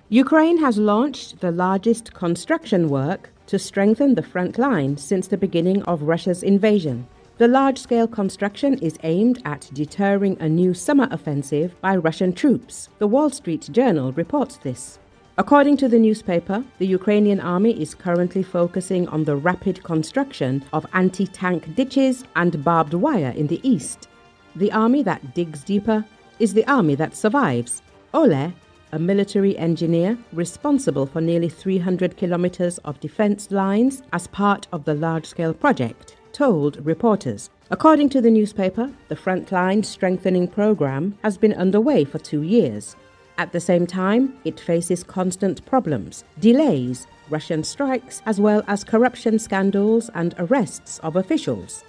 Ukraine has launched the largest construction work to strengthen the front line since the beginning of Russia's invasion. The large-scale construction is aimed at deterring a new summer offensive by Russian troops. The Wall Street Journal reports this. According to the newspaper, the Ukrainian army is currently focusing on the rapid construction of anti-tank ditches and barbed wire in the east. The army that digs deeper is the army that survives. Oleh, a military engineer responsible for nearly 300 kilometers of defense lines as part of the large-scale project, told reporters. According to the newspaper, the frontline strengthening program has been underway for 2 years. At the same time, it faces constant problems, delays, Russian strikes, as well as corruption scandals and arrests of officials.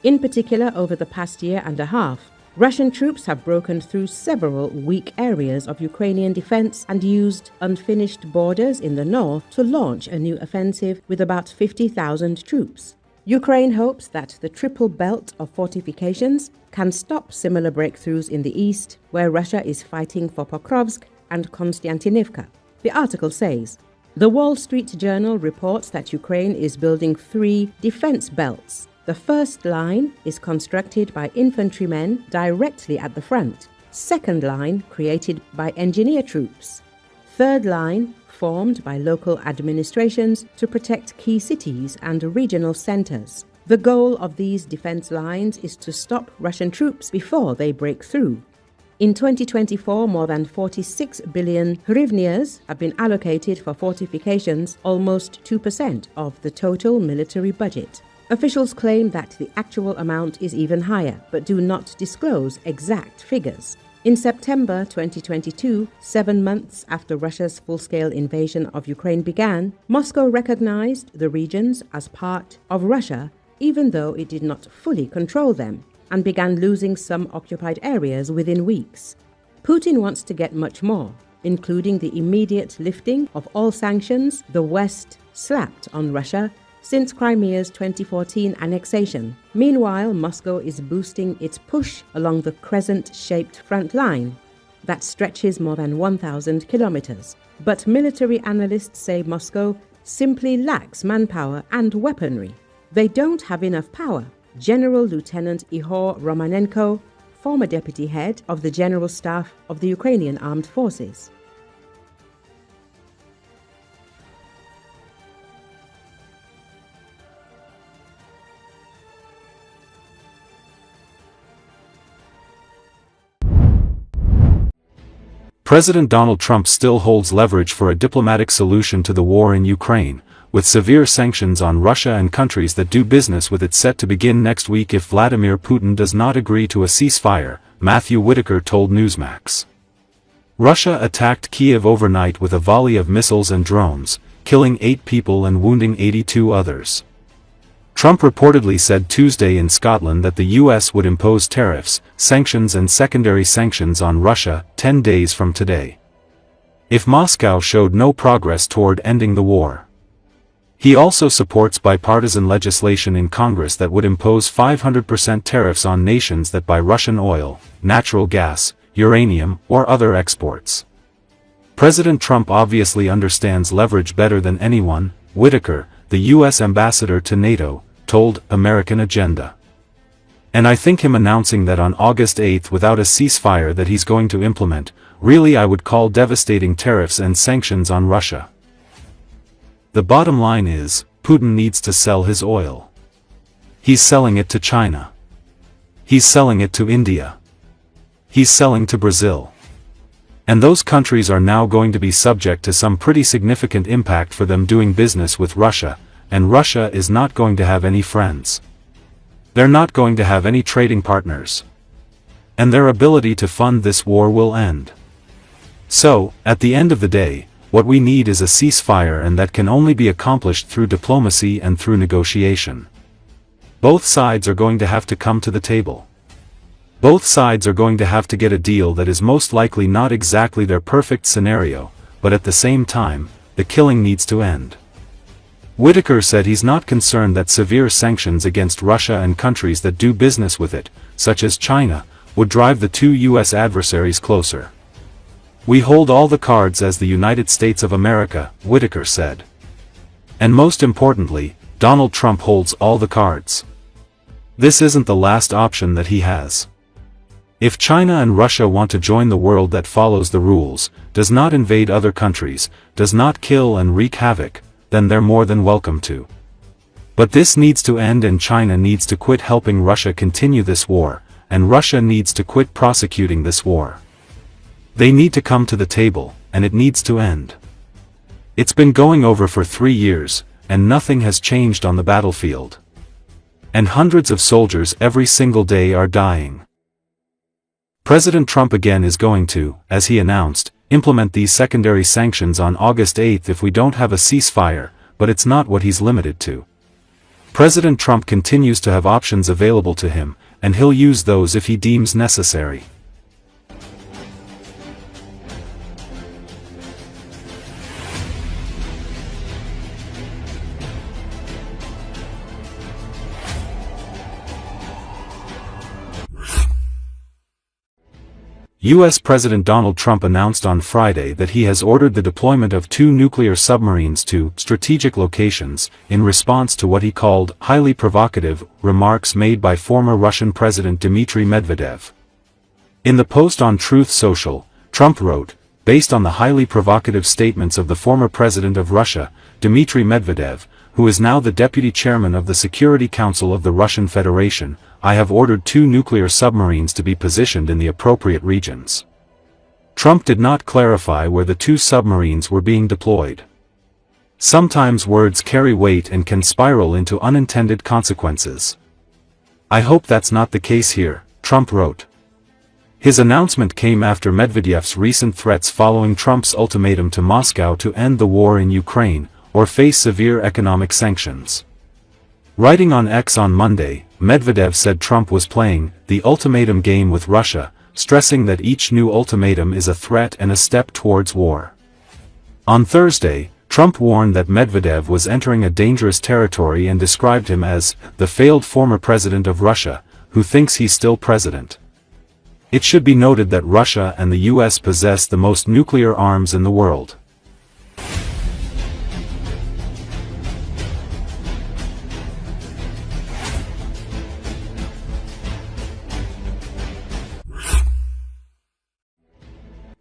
In particular, over the past year and a half, Russian troops have broken through several weak areas of Ukrainian defense and used unfinished borders in the north to launch a new offensive with about 50,000 troops. Ukraine hopes that the triple belt of fortifications can stop similar breakthroughs in the east, where Russia is fighting for Pokrovsk and Konstantinivka. The article says, the Wall Street Journal reports that Ukraine is building 3 defense belts. The first line is constructed by infantrymen directly at the front. Second line created by engineer troops. Third line formed by local administrations to protect key cities and regional centers. The goal of these defense lines is to stop Russian troops before they break through. In 2024, more than 46 billion hryvnias have been allocated for fortifications, almost 2% of the total military budget. Officials claim that the actual amount is even higher, but do not disclose exact figures. In September 2022, 7 months after Russia's full-scale invasion of Ukraine began, Moscow recognized the regions as part of Russia, even though it did not fully control them, and began losing some occupied areas within weeks. Putin wants to get much more, including the immediate lifting of all sanctions the West slapped on Russia since Crimea's 2014 annexation. Meanwhile, Moscow is boosting its push along the crescent-shaped front line that stretches more than 1,000 kilometers. But military analysts say Moscow simply lacks manpower and weaponry. They don't have enough power. General Lieutenant Ihor Romanenko, former deputy head of the General Staff of the Ukrainian Armed Forces. President Donald Trump still holds leverage for a diplomatic solution to the war in Ukraine, with severe sanctions on Russia and countries that do business with it set to begin next week if Vladimir Putin does not agree to a ceasefire, Matthew Whitaker told Newsmax. Russia attacked Kiev overnight with a volley of missiles and drones, killing 8 people and wounding 82 others. Trump reportedly said Tuesday in Scotland that the U.S. would impose tariffs, sanctions and secondary sanctions on Russia 10 days from today, if Moscow showed no progress toward ending the war. He also supports bipartisan legislation in Congress that would impose 500% tariffs on nations that buy Russian oil, natural gas, uranium, or other exports. President Trump obviously understands leverage better than anyone, Whitaker, the U.S. ambassador to NATO, told American Agenda. And I think him announcing that on August 8 without a ceasefire that he's going to implement, really I would call devastating tariffs and sanctions on Russia. The bottom line is, Putin needs to sell his oil. He's selling it to China. He's selling it to India. He's selling to Brazil. And those countries are now going to be subject to some pretty significant impact for them doing business with Russia, and Russia is not going to have any friends. They're not going to have any trading partners. And their ability to fund this war will end. So, at the end of the day, what we need is a ceasefire, and that can only be accomplished through diplomacy and through negotiation. Both sides are going to have to come to the table. Both sides are going to have to get a deal that is most likely not exactly their perfect scenario, but at the same time, the killing needs to end. Whitaker said he's not concerned that severe sanctions against Russia and countries that do business with it, such as China, would drive the two U.S. adversaries closer. "We hold all the cards as the United States of America," Whitaker said. "And most importantly, Donald Trump holds all the cards. This isn't the last option that he has. If China and Russia want to join the world that follows the rules, does not invade other countries, does not kill and wreak havoc, then they're more than welcome to. But this needs to end, and China needs to quit helping Russia continue this war, and Russia needs to quit prosecuting this war. They need to come to the table, and it needs to end. It's been going over for 3 years, and nothing has changed on the battlefield. And hundreds of soldiers every single day are dying." President Trump again is going to, as he announced, implement these secondary sanctions on August 8 if we don't have a ceasefire, but it's not what he's limited to. President Trump continues to have options available to him, and he'll use those if he deems necessary. U.S. President Donald Trump announced on Friday that he has ordered the deployment of 2 nuclear submarines to strategic locations, in response to what he called highly provocative remarks made by former Russian President Dmitry Medvedev. In the post on Truth Social, Trump wrote, "Based on the highly provocative statements of the former president of Russia, Dmitry Medvedev, who is now the deputy chairman of the Security Council of the Russian Federation, I have ordered 2 nuclear submarines to be positioned in the appropriate regions." Trump did not clarify where the 2 submarines were being deployed. Sometimes words carry weight and can spiral into unintended consequences. "I hope that's not the case here," Trump wrote. His announcement came after Medvedev's recent threats following Trump's ultimatum to Moscow to end the war in Ukraine, or face severe economic sanctions. Writing on X on Monday, Medvedev said Trump was playing the ultimatum game with Russia, stressing that each new ultimatum is a threat and a step towards war. On Thursday, Trump warned that Medvedev was entering a dangerous territory and described him as the failed former president of Russia, who thinks he's still president. It should be noted that Russia and the U.S. possess the most nuclear arms in the world.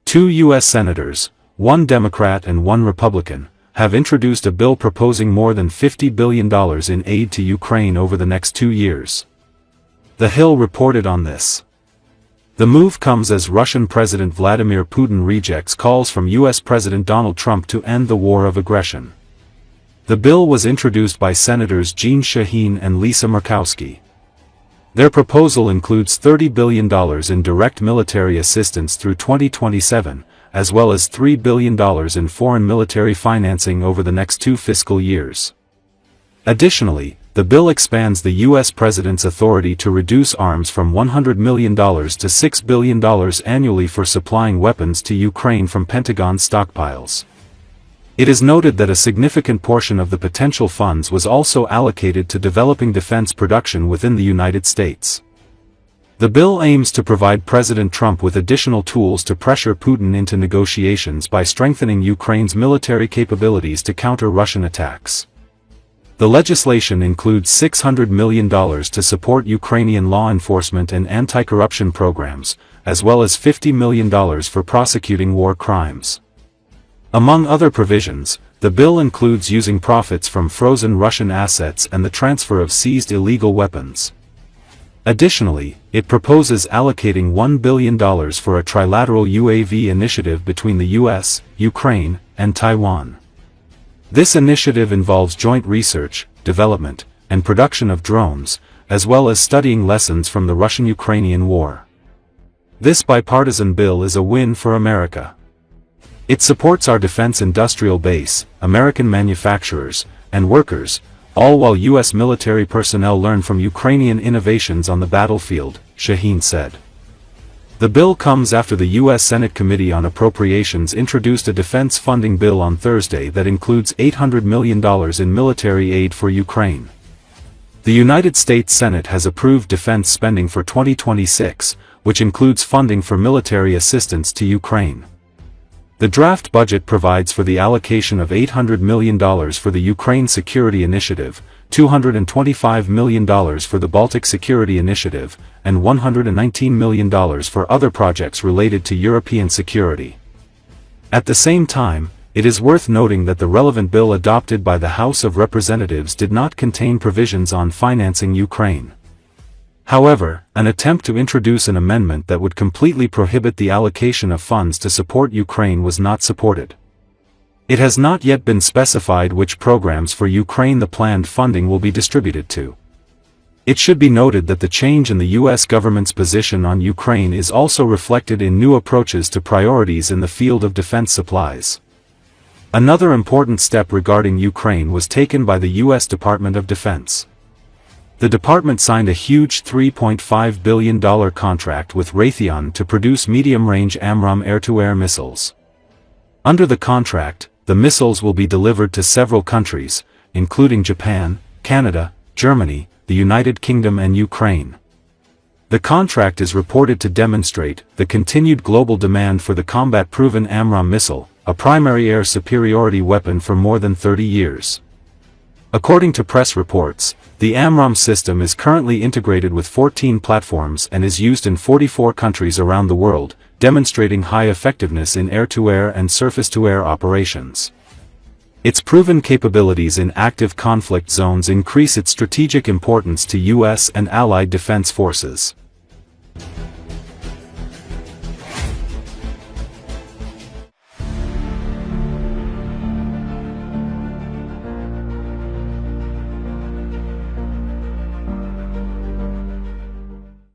Two U.S. senators, one Democrat and one Republican, have introduced a bill proposing more than $50 billion in aid to Ukraine over the next 2 years. The Hill reported on this. The move comes as Russian President Vladimir Putin rejects calls from U.S. President Donald Trump to end the war of aggression. The bill was introduced by Senators Jeanne Shaheen and Lisa Murkowski. Their proposal includes $30 billion in direct military assistance through 2027, as well as $3 billion in foreign military financing over the next 2 fiscal years. Additionally, the bill expands the U.S. President's authority to reduce arms from $100 million to $6 billion annually for supplying weapons to Ukraine from Pentagon stockpiles. It is noted that a significant portion of the potential funds was also allocated to developing defense production within the United States. The bill aims to provide President Trump with additional tools to pressure Putin into negotiations by strengthening Ukraine's military capabilities to counter Russian attacks. The legislation includes $600 million to support Ukrainian law enforcement and anti-corruption programs, as well as $50 million for prosecuting war crimes. Among other provisions, the bill includes using profits from frozen Russian assets and the transfer of seized illegal weapons. Additionally, it proposes allocating $1 billion for a trilateral UAV initiative between the U.S., Ukraine, and Taiwan. This initiative involves joint research, development, and production of drones, as well as studying lessons from the Russian-Ukrainian war. This bipartisan bill is a win for America. It supports our defense industrial base, American manufacturers, and workers, all while U.S. military personnel learn from Ukrainian innovations on the battlefield, Shaheen said. The bill comes after the U.S. Senate Committee on Appropriations introduced a defense funding bill on Thursday that includes $800 million in military aid for Ukraine. The United States Senate has approved defense spending for 2026, which includes funding for military assistance to Ukraine. The draft budget provides for the allocation of $800 million for the Ukraine Security Initiative, $225 million for the Baltic Security Initiative, and $119 million for other projects related to European security. At the same time, it is worth noting that the relevant bill adopted by the House of Representatives did not contain provisions on financing Ukraine. However, an attempt to introduce an amendment that would completely prohibit the allocation of funds to support Ukraine was not supported. It has not yet been specified which programs for Ukraine the planned funding will be distributed to. It should be noted that the change in the U.S. government's position on Ukraine is also reflected in new approaches to priorities in the field of defense supplies. Another important step regarding Ukraine was taken by the U.S. Department of Defense. The department signed a huge $3.5 billion contract with Raytheon to produce medium-range AMRAAM air-to-air missiles. Under the contract, the missiles will be delivered to several countries, including Japan, Canada, Germany, the United Kingdom and Ukraine. The contract is reported to demonstrate the continued global demand for the combat-proven AMRAAM missile, a primary air superiority weapon for more than 30 years. According to press reports, the AMRAAM system is currently integrated with 14 platforms and is used in 44 countries around the world, demonstrating high effectiveness in air-to-air and surface-to-air operations. Its proven capabilities in active conflict zones increase its strategic importance to U.S. and allied defense forces.